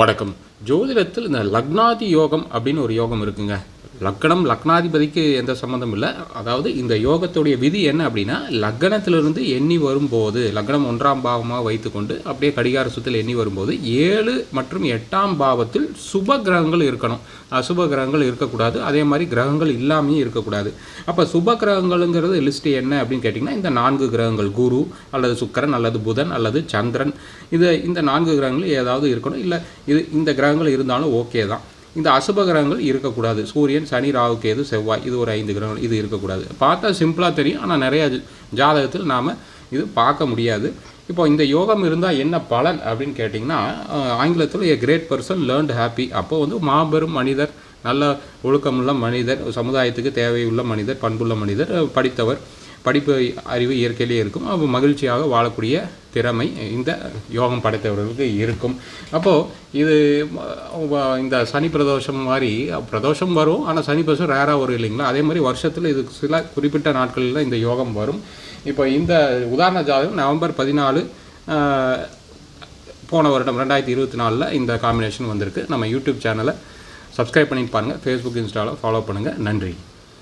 வணக்கம். ஜோதிடத்தில் இந்த லக்னாதி யோகம் அப்படின்னு ஒரு யோகம் இருக்குங்க. லக்கணம் லக்னாதிபதிக்கு எந்த சம்மந்தம் இல்லை. அதாவது இந்த யோகத்துடைய விதி என்ன அப்படின்னா, லக்னத்திலிருந்து எண்ணி வரும்போது, லக்னம் 1ஆம் பாவமாக வைத்துக்கொண்டு அப்படியே கடிகார சுற்றில் எண்ணி வரும்போது 7 மற்றும் 8ஆம் பாவத்தில் சுப கிரகங்கள் இருக்கணும், அசுப கிரகங்கள் இருக்கக்கூடாது. அதே மாதிரி கிரகங்கள் இல்லாமையும் இருக்கக்கூடாது. அப்போ சுப கிரகங்கள்ங்கிறது லிஸ்ட் என்ன அப்படின்னு கேட்டிங்கன்னா, இந்த 4 கிரகங்கள் குரு அல்லது சுக்கிரன் அல்லது புதன் அல்லது சந்திரன், இந்த 4 கிரகங்கள் ஏதாவது இருக்கணும். இல்லை இந்த கிரகங்கள் இருந்தாலும் ஓகே தான். இந்த அசுப கிரகங்கள் இருக்கக்கூடாது. சூரியன், சனி, ராகு, கேது, செவ்வாய், இது ஒரு 5 கிரகங்கள், இது இருக்கக்கூடாது. பார்த்தா சிம்பிளாக தெரியும், ஆனால் நிறையா ஜாதகத்தில் நாம் இது பார்க்க முடியாது. இப்போ இந்த யோகம் இருந்தால் என்ன பலன் அப்படின்னு கேட்டிங்கன்னா, ஆங்கிலத்தில் ஏ கிரேட் பர்சன் லேர்ன்ட் ஹாப்பி. அப்போ வந்து மாபெரும் மனிதர், நல்ல ஒழுக்கமுள்ள மனிதர், சமுதாயத்துக்கு தேவையுள்ள மனிதர், பண்புள்ள மனிதர், படித்தவர், படிப்பு அறிவு இயற்கையிலே இருக்கும். அப்போ மகிழ்ச்சியாக வாழக்கூடிய திறமை இந்த யோகம் படைத்தவர்களுக்கு இருக்கும். அப்போது இது இந்த சனி பிரதோஷம் மாதிரி பிரதோஷம் வரும், ஆனால் சனி பிரதோஷம் ரேராக வரும் இல்லைங்களா? அதே மாதிரி வருஷத்தில் இது சில குறிப்பிட்ட நாட்களில் இந்த யோகம் வரும். இப்போ இந்த உதாரண ஜாதகம் நவம்பர் 14 போன வருடம் 2024 இந்த காம்பினேஷன் வந்திருக்கு. நம்ம யூடியூப் சேனலை சப்ஸ்கிரைப் பண்ணிட்டு பாருங்கள், ஃபேஸ்புக், இன்ஸ்டாவில் ஃபாலோ பண்ணுங்கள். நன்றி.